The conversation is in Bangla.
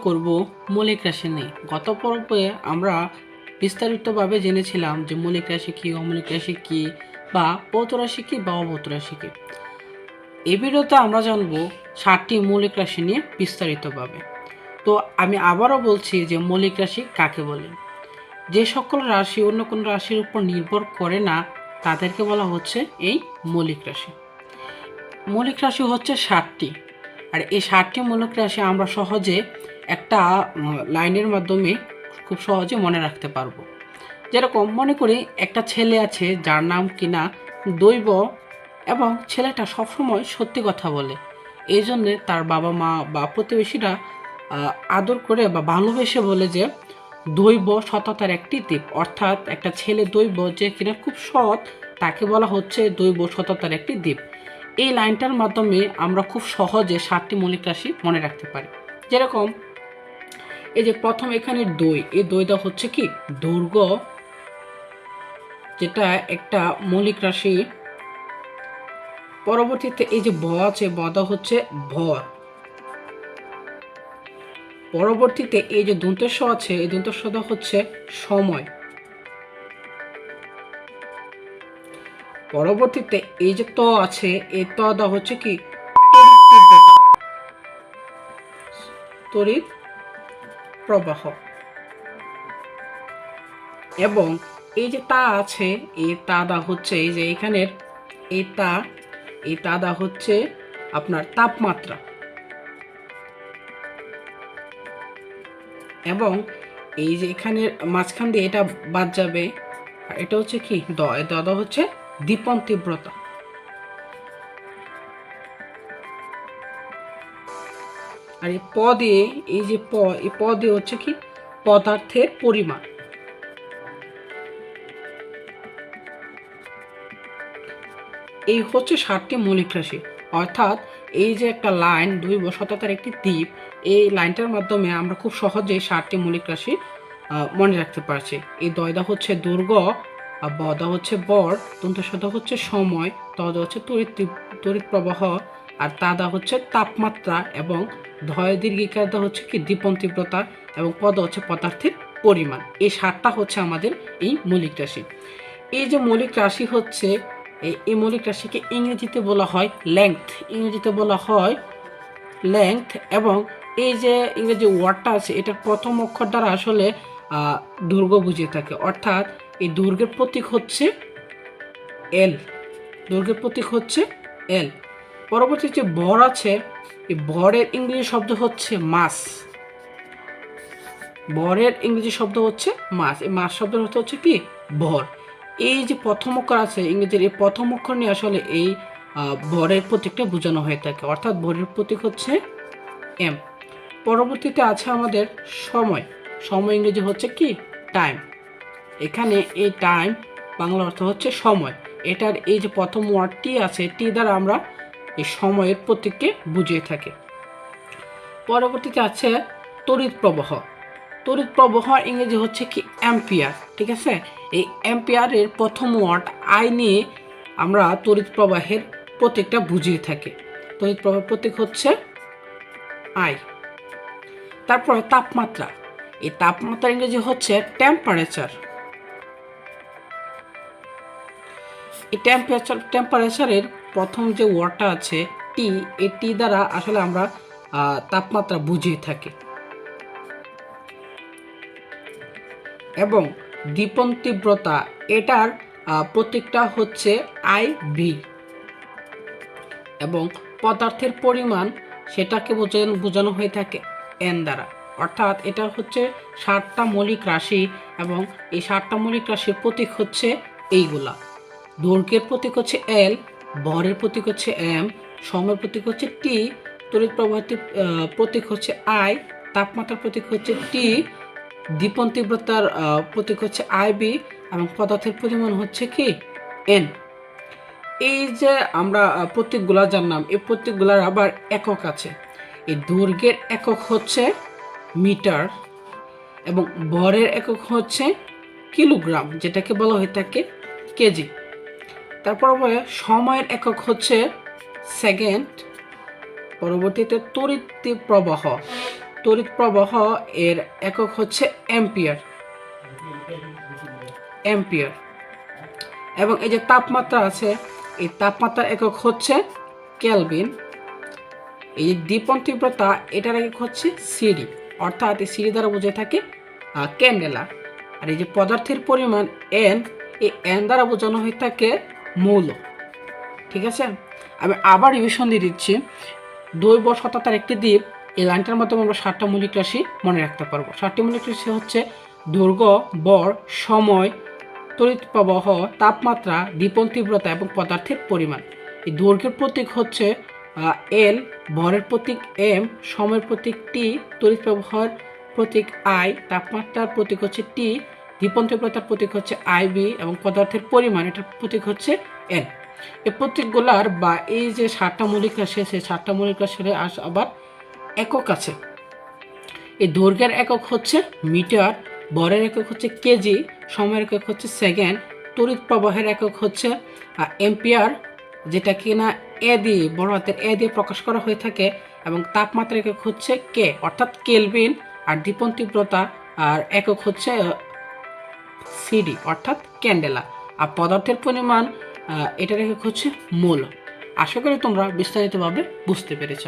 করব মৌলিক রাশি নিয়ে। গত পর্বে আমরা বিস্তারিতভাবে জেনেছিলাম যে মৌলিক রাশি কী, অমৌলিক রাশি কী, বা ভৌত রাশি কী বা অভৌত রাশি কী। এই ভিডিওতে আমরা জানব 7টি মৌলিক রাশি নিয়ে বিস্তারিতভাবে। তো আমি আবারও বলছি যে মৌলিক রাশি কাকে বলে। যে সকল রাশি অন্য কোনো রাশির উপর নির্ভর করে না তাদেরকে বলা হচ্ছে এই মৌলিক রাশি। মৌলিক রাশি হচ্ছে 7টি, আর এই 7টি মৌলিক রাশি আমরা সহজে একটা লাইনের মাধ্যমে খুব সহজে মনে রাখতে পারবো। যেরকম মনে করি একটা ছেলে আছে যার নাম কিনা দৈব, এবং ছেলেটা সবসময় সত্যি কথা বলে। এই জন্যে তার বাবা মা বা প্রতিবেশীরা আদর করে বা ভালোবেসে বলে যে দৈব সততার একটি দ্বীপ। অর্থাৎ একটা ছেলে দৈব যে কিনা খুব সৎ, তাকে বলা হচ্ছে দৈব সততার একটি দ্বীপ। এই লাইনটার মাধ্যমে আমরা খুব সহজে 7টি মৌলিক রাশি মনে রাখতে পারি। যেরকম এই যে প্রথম এখানে দই, এই দইটা হচ্ছে কি দৈর্ঘ্য, যেটা একটা মৌলিক রাশি। পরবর্তীতে এই যে ব আছে, বদা হচ্ছে ভর। পরবর্তীতে এই যে দন্তেশ আছে, এই দন্তেশটা হচ্ছে সময়। পরবর্তীতে এই যে ত আছে, এই ত দা হচ্ছে কি তড়িৎ প্রবাহ। এবং এই যে তা আছে, এই তা দা হচ্ছে এই যে এখানের এই তা দা হচ্ছে আপনার তাপমাত্রা। এবং এই যে এখানের মাঝখান দিয়ে এটা বাদ যাবে, এটা হচ্ছে কি দ, এই দ হচ্ছে দীপন তীব্রতা। আর এই প দিয়ে এই যে এই প দিয়ে হচ্ছে কি পদার্থের পরিমাণ। এই হচ্ছে 7টি মৌলিক রাশি। অর্থাৎ এই যে একটা লাইন দৈব সততার একটি দ্বীপ, এই লাইনটার মাধ্যমে আমরা খুব সহজে 7টি মৌলিক রাশি মনে রাখতে পারছি। এই দয়দা হচ্ছে দৈর্ঘ্য, আর বদা হচ্ছে বর, দন্তসদা হচ্ছে সময়, তদা হচ্ছে তড়িৎ প্রবাহ, আর তাদা হচ্ছে তাপমাত্রা, এবং ধয় দীর্ঘিকাদা হচ্ছে কি দীপন তীব্রতা, এবং পদ হচ্ছে পদার্থের পরিমাণ। এই 7টা হচ্ছে আমাদের এই মৌলিক রাশি। এই যে মৌলিক রাশি হচ্ছে এই মৌলিক রাশিকে ইংরেজিতে বলা হয় লেংথ। ইংরেজিতে বলা হয় লেংথ। এবং এই যে ইংরেজি ওয়ার্ডটা আছে, এটার প্রথম অক্ষর দ্বারা আসলে দৈর্ঘ্য বুঝিয়ে থাকে। অর্থাৎ এই দৈর্ঘ্যের প্রতীক হচ্ছে এল। দৈর্ঘ্যের প্রতীক হচ্ছে এল। পরবর্তী যে ভর আছে, এই ভরের ইংরেজি শব্দ হচ্ছে মাস। ভরের ইংরেজি শব্দ হচ্ছে মাস। এই মাস শব্দের অর্থ হচ্ছে কি ভর। এই যে প্রথম অক্ষর আছে ইংরেজির, এই প্রথম অক্ষর নিয়ে আসলে এই ভরের প্রতীকটা বোঝানো হয়ে থাকে। অর্থাৎ ভরের প্রতীক হচ্ছে এম। পরবর্তীতে আছে আমাদের সময়। সময় ইংরেজি হচ্ছে কি টাইম। এখানে এই টাইম বাংলা অর্থ হচ্ছে সময়। এটার এই যে প্রথম ওয়ার্ড টি আছে, টি দ্বারা আমরা এই সময়ের প্রতীককে বুঝিয়ে থাকি। পরবর্তীতে আছে তড়িৎ প্রবাহ। তড়িৎ প্রবাহ ইংরেজি হচ্ছে কি অ্যাম্পিয়ার। ঠিক আছে, এই অ্যাম্পিয়ারের প্রথম ওয়ার্ড আই নিয়ে আমরা তড়িৎ প্রবাহের প্রতীকটা বুঝিয়ে থাকি। তড়িৎ প্রবাহের প্রতীক হচ্ছে আই। তারপরে তাপমাত্রা। এই তাপমাত্রা ইংরেজি হচ্ছে টেম্পারেচার। এই টেম্পারেচারের প্রথম যে ওয়ার্ডটা আছে টি, এই টি দ্বারা আসলে আমরা তাপমাত্রা বুঝিয়ে থাকি। এবং দীপন তীব্রতা, এটার প্রতীকটা হচ্ছে আই ভি। এবং পদার্থের পরিমাণ, সেটাকে বোঝানো হয়ে থাকে এন দ্বারা। অর্থাৎ এটা হচ্ছে 7টা মৌলিক রাশি, এবং এই 7টা মৌলিক রাশির প্রতীক হচ্ছে এইগুলা। দৈর্ঘ্যের প্রতীক হচ্ছে এল, ভরের প্রতীক হচ্ছে এম, সময়ের প্রতীক হচ্ছে টি, তড়িৎ প্রবাহের প্রতীক হচ্ছে আই, তাপমাত্রার প্রতীক হচ্ছে টি, দীপন তীব্রতার প্রতীক হচ্ছে আইবি, এবং পদার্থের পরিমাণ হচ্ছে কি এন। এই যে আমরা প্রতীকগুলা জানলাম, এই প্রতীকগুলার আবার একক আছে। এই দৈর্ঘ্যের একক হচ্ছে মিটার, এবং ভরের একক হচ্ছে কিলোগ্রাম, যেটাকে বলা হয়ে থাকে কেজি। তারপর সময়ের একক হচ্ছে সেকেন্ড। পরবর্তীতে তড়িৎ প্রবাহ, তড়িৎ প্রবাহ এর একক হচ্ছে অ্যাম্পিয়ার, অ্যাম্পিয়ার। এবং এই যে তাপমাত্রা আছে, এই তাপমাত্রার একক হচ্ছে কেলভিন। এই দীপন তীব্রতা এটার একক হচ্ছে সিডি, অর্থাৎ এই সিডি দ্বারা বোঝায় থাকে ক্যান্ডেলা। আর এই যে পদার্থের পরিমাণ এন, এই এন দ্বারা বোঝানো হয়ে থাকে মৌল। ঠিক আছে, আমি আবার রিভিশন দিয়ে দিচ্ছি। দৈব শতাব্দীর একটি দ্বীপ, এই লাইনটার মাধ্যমে আমরা 7টা মৌলিক রাশি মনে রাখতে পারবো। 7টি মৌলিক রাশি হচ্ছে দৈর্ঘ্য, ভর, সময়, তড়িৎ প্রবাহ, তাপমাত্রা, দীপন তীব্রতা এবং পদার্থের পরিমাণ। এই দৈর্ঘ্যের প্রতীক হচ্ছে এল, ভরের প্রতীক এম, সময়ের প্রতীক টি, তড়িৎ প্রবাহের প্রতীক আই, তাপমাত্রার প্রতীক হচ্ছে টি, দীপন তীব্রতার প্রতীক হচ্ছে আইবি এবং পদার্থের পরিমাণ এটার প্রতীক হচ্ছে এন। এই প্রতীকগুলার বা এই যে 7টা মৌলিক রাশি আছে, 7টা মৌলিক রাশির আবার একক আছে। এই দৈর্ঘ্যের একক হচ্ছে মিটার, ভরের একক হচ্ছে কেজি, সময়ের একক হচ্ছে সেকেন্ড, তড়িৎ প্রবাহের একক হচ্ছে এম্পিয়ার, যেটা কিনা এ দিয়ে, বড় হাতের এ দিয়ে প্রকাশ করা হয়ে থাকে, এবং তাপমাত্রার একক হচ্ছে কে, অর্থাৎ কেলভিন। আর দীপন তীব্রতা আর একক হচ্ছে সিডি, অর্থাৎ ক্যান্ডেলা। আর পদার্থের পরিমাণ এটার একক হচ্ছে মোল। আশা করি তোমরা বিস্তারিতভাবে বুঝতে পেরেছ।